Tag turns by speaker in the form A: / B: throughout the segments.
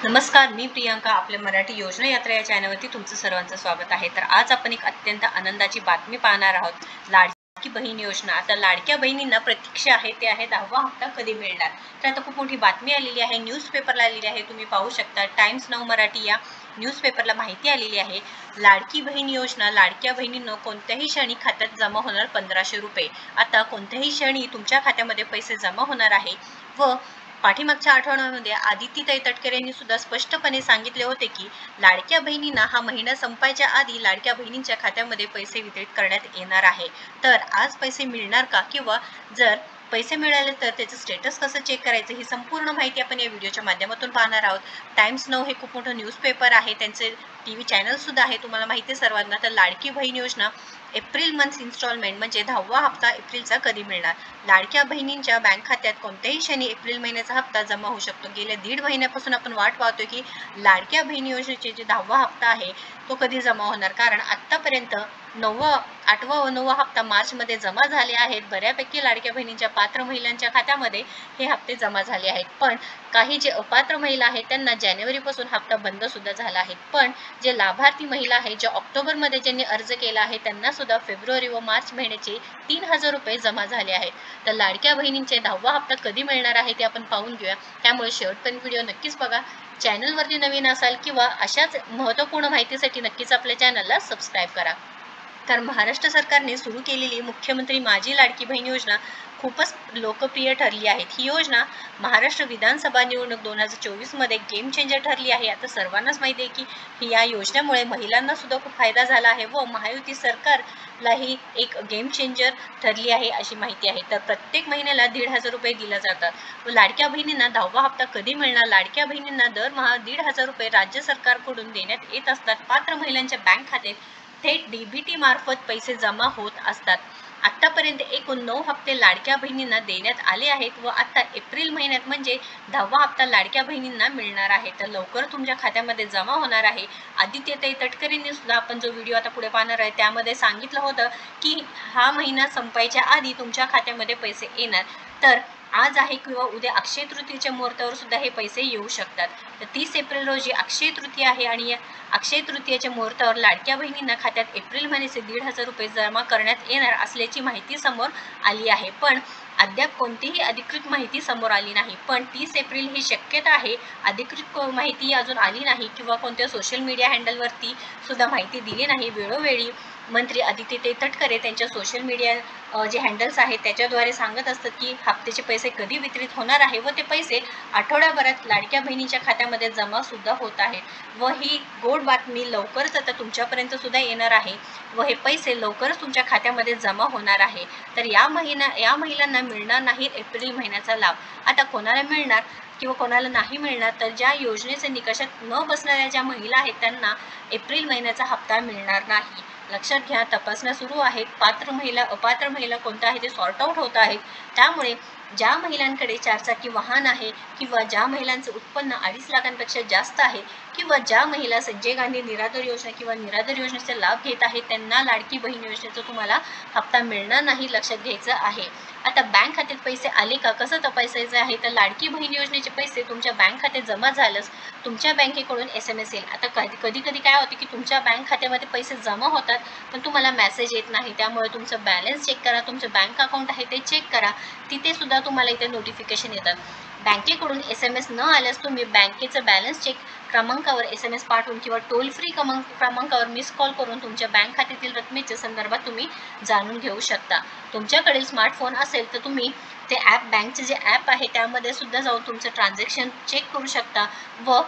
A: नमस्कार, मी प्रियांका. आपल्या मराठी योजना यात्रा या चॅनलवरती तुमचं सर्वांचं स्वागत आहे. तर आज आपण एक अत्यंत आनंदाची बातमी पाहणार आहोत. लाडकी बहीण योजना. आता लाडक्या बहिणींना प्रतीक्षा आहे ते आहे 10वा हप्ता कधी मिळणार. तर आता खूप मोठी बातमी आलेली आहे, न्यूजपेपरला आलेली आहे. तुम्ही पाहू शकता, टाइम्स नाऊ मराठी या न्यूजपेपरला माहिती आलेली आहे. लाडकी बहीण योजना, लाडक्या बहिणींना कोणत्याही क्षणी खात्यात जमा होणार 1500 रुपये. आता कोणत्याही क्षणी तुमच्या खात्यामध्ये पैसे जमा होणार आहे व पाठीमागच्या आठवड्यामध्ये आदित्यताई तटकरे यांनी सुद्धा स्पष्टपणे सांगितले होते की लाडक्या बहिणींना हा महिना संपायच्या आधी लाडक्या बहिणींच्या खात्यामध्ये पैसे वितरित करण्यात येणार आहे. तर आज पैसे मिळणार का, किंवा जर पैसे मिळाले तर त्याचं स्टेटस कसं चेक करायचं, ही संपूर्ण माहिती आपण या व्हिडिओच्या माध्यमातून पाहणार आहोत. टाइम्स नाऊ हे खूप मोठं न्यूजपेपर आहे, त्यांचे TV चॅनल सुद्धा आहे, तुम्हाला माहिती आहे सर्वांना. तर लाडकी बहीण योजना एप्रिल मंथ इन्स्टॉलमेंट म्हणजे 10वा हप्ता एप्रिलचा कधी मिळणार. लाडक्या बहिणींच्या बँक खात्यात कोणत्याही क्षणी एप्रिल महिन्याचा हप्ता जमा होऊ शकतो. गेल्या 1.5 महिन्यापासून आपण वाट पाहतोय की लाडक्या बहिणी योजनेचे जे 10वा हप्ता आहे तो कधी जमा होणार. कारण आतापर्यंत 8वा व 9वा हप्ता मार्चमध्ये जमा झाले आहेत. बऱ्यापैकी लाडक्या बहिणींच्या पात्र महिलांच्या खात्यामध्ये हे हप्ते जमा झाले आहेत. पण काही जे अपात्र महिला आहेत त्यांना जानेवारीपासून हप्ता बंद सुद्धा झाला आहे. पण जे लाभार्थी महिला आहेत, ज्या ऑक्टोबरमध्ये ज्यांनी अर्ज केला आहे, त्यांना सुद्धा फेब्रुवारी व मार्च महिन्याचे 3000 रुपये जमा झाले आहेत. तर लाडक्या बहिणींचे 10वा हप्ता कधी मिळणार आहे ते आपण पाहून घेऊया. त्यामुळे शेवटपर्यंत व्हिडिओ नक्कीच बघा. चॅनलवरती नवीन असाल किंवा अशाच महत्त्वपूर्ण माहितीसाठी नक्कीच आपल्या चॅनलला सबस्क्राईब करा. तर महाराष्ट्र सरकारने सुरू केलेली मुख्यमंत्री माझी लाडकी बहीण योजना खूपच लोकप्रिय ठरली आहे. ही योजना महाराष्ट्र विधानसभा निवडणूक 2024 मध्ये गेम चेंजर ठरली आहे. आता सर्वांनाच माहिती आहे की या योजनेमुळे महिलांना सुद्धा खूप फायदा झाला आहे व महायुती सरकारलाही एक गेम चेंजर ठरली आहे अशी माहिती आहे. तर प्रत्येक महिन्याला 1500 रुपये दिले जातात व लाडक्या बहिणींना 10वा हप्ता कधी मिळणार. लाडक्या बहिणींना दरमहा 1500 रुपये राज्य सरकारकडून देण्यात येत असतात. पात्र महिलांच्या बँक खात्यात थेट DBT मार्फत पैसे जमा होत असतात. आतापर्यंत एकूण 9 हप्ते लाडक्या बहिणींना देण्यात आले आहेत व आता एप्रिल महिन्यात म्हणजे 10वा हप्ता लाडक्या बहिणींना मिळणार आहे. तर लवकर तुमच्या खात्यामध्ये जमा होणार आहे. आदित्यताई तटकरेंनी सुद्धा आपण जो व्हिडिओ आता पुढे पाहणार आहे त्यामध्ये सांगितलं होतं की हा महिना संपायच्या आधी तुमच्या खात्यामध्ये पैसे येणार. तर आज आहे किंवा उद्या अक्षय तृतीयेच्या मुहूर्तावर सुद्धा हे पैसे येऊ शकतात. तर 30 एप्रिल रोजी अक्षय तृतीया आहे आणि या अक्षय तृतीयेच्या मुहूर्तावर लाडक्या बहिणींना खात्यात एप्रिल महिन्याचे 1500 रुपये जमा करण्यात येणार असल्याची माहिती समोर आली आहे. पण अद्याप कोणतीही अधिकृत माहिती समोर आली नाही. पण 30 एप्रिल ही शक्यता आहे. अधिकृत माहिती अजून आली नाही किंवा कोणत्या सोशल मीडिया हँडलवरती सुद्धा माहिती दिली नाही. वेळोवेळी मंत्री आदित्यताई तटकरे त्यांच्या सोशल मीडिया जे हँडल्स आहेत त्याच्याद्वारे सांगत असतात की हप्त्याचे पैसे कधी वितरित होणार आहे व ते पैसे आठवड्याभरात लाडक्या बहिणीच्या खात्यामध्ये जमा सुद्धा होत आहेत व ही गोड बातमी लवकरच आता तुमच्यापर्यंत सुद्धा येणार आहे व हे पैसे लवकरच तुमच्या खात्यामध्ये जमा होणार आहे. तर या महिलांना मिळणार नाही एप्रिल महिन्याचा लाभ. आता कोणाला मिळणार किंवा कोणाला नाही मिळणार, तर ज्या योजनेचे निकषात न बसणाऱ्या ज्या महिला आहेत त्यांना एप्रिल महिन्याचा हप्ता मिळणार नाही. लक्षात घ्या, तपासण्या सुरू आहेत. पात्र महिला अपात्र महिला कोणत्या आहे ते सॉर्ट आउट होत आहेत. त्यामुळे ज्या महिलांकडे 4 चाकी वाहन आहे किंवा ज्या महिलांचे उत्पन्न 2.5 लाखांपेक्षा जास्त आहे किंवा ज्या महिला संजय गांधी निराधार योजना किंवा निराधार योजनेचा लाभ घेत आहेत त्यांना लाडकी बहीण योजनेचा तुम्हाला हप्ता मिळणार नाही, लक्षात घ्यायचं आहे. आता बँक खात्यात पैसे आले का कसं तपासायचं आहे. तर लाडकी बहीण योजनेचे पैसे तुमच्या बँक खात्यात जमा झालंच तुमच्या बँकेकडून SMS येईल. आता कधी काय होते की तुमच्या बँक खात्यामध्ये पैसे जमा होतात पण तुम्हाला मेसेज येत नाही. त्यामुळे तुमचं बॅलन्स चेक करा, तुमचं बँक अकाउंट आहे ते चेक करा. तिथे सुद्धा तुम्हाला इथे नोटिफिकेशन येतात. बँकेकडून SMS न आल्यास तुम्ही बँकेचं बॅलन्स चेक क्रमांकावर SMS पाठवून किंवा टोल फ्री क्रमांकावर मिस कॉल करून तुमच्या बँक खात्यातील रकमेच्या संदर्भात तुम्ही जाणून घेऊ शकता. तुमच्याकडे स्मार्टफोन असेल तर तुम्ही ते ॲप, बँकचे जे ॲप आहे त्यामध्ये सुद्धा जाऊन तुमचं ट्रान्झॅक्शन चेक करू शकता व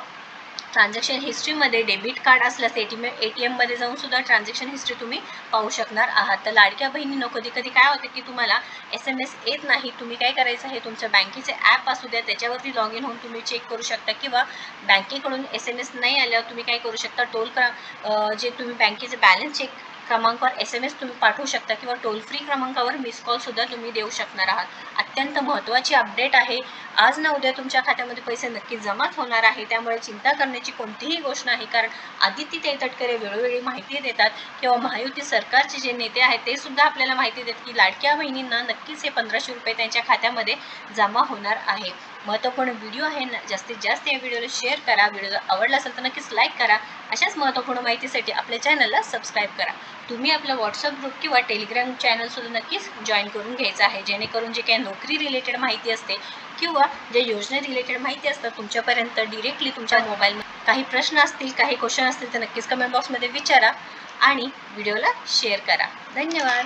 A: ट्रान्झॅक्शन हिस्ट्रीमध्ये डेबिट कार्ड असल्यास ATMमध्ये जाऊन सुद्धा ट्रान्झॅक्शन हिस्ट्री तुम्ही पाहू शकणार आहात. तर लाडक्या बहिणींनो, कधी काय होते की तुम्हाला SMS येत नाही. तुम्ही काय करायचं आहे, तुमच्या बँकेचे ॲप असू द्या त्याच्यावरती लॉग इन होऊन तुम्ही चेक करू शकता किंवा बँकेकडून SMS नाही आल्यावर तुम्ही काय करू शकता, जे तुम्ही बँकेचे बॅलन्स चेक क्रमांकावर SMS तुम्ही पाठवू शकता किंवा टोल फ्री क्रमांकावर मिस कॉल सुद्धा तुम्ही देऊ शकणार आहात. अत्यंत महत्त्वाची अपडेट आहे. आज ना उद्या तुमच्या खात्यामध्ये पैसे नक्की जमाच होणार आहे. त्यामुळे चिंता करण्याची कोणतीही गोष्ट नाही. कारण आदित्यताई तटकरे वेळोवेळी माहिती देतात किंवा महायुती सरकारचे जे नेते आहेत ते सुद्धा आपल्याला माहिती देतात की लाडक्या बहिणींना नक्कीच हे 1500 रुपये त्यांच्या खात्यामध्ये जमा होणार आहे. महत्त्वपूर्ण व्हिडिओ आहे ना, जास्तीत जास्त या व्हिडिओला शेअर करा. व्हिडिओ जर आवडला असेल तर नक्कीच लाईक करा. अशाच महत्त्वपूर्ण माहितीसाठी आपल्या चॅनलला सबस्क्राईब करा. तुम्ही आपलं व्हॉट्सअप ग्रुप किंवा टेलिग्राम चॅनलसुद्धा नक्कीच जॉईन करून घ्यायचं आहे, जेणेकरून जे काही नोकरी रिलेटेड माहिती असते किंवा जे योजने रिलेटेड माहिती असतात तुमच्यापर्यंत डिरेक्टली तुमच्या मोबाईलमध्ये. काही प्रश्न असतील, काही क्वेश्चन असतील तर नक्कीच कमेंट बॉक्समध्ये विचारा आणि व्हिडिओला शेअर करा. धन्यवाद.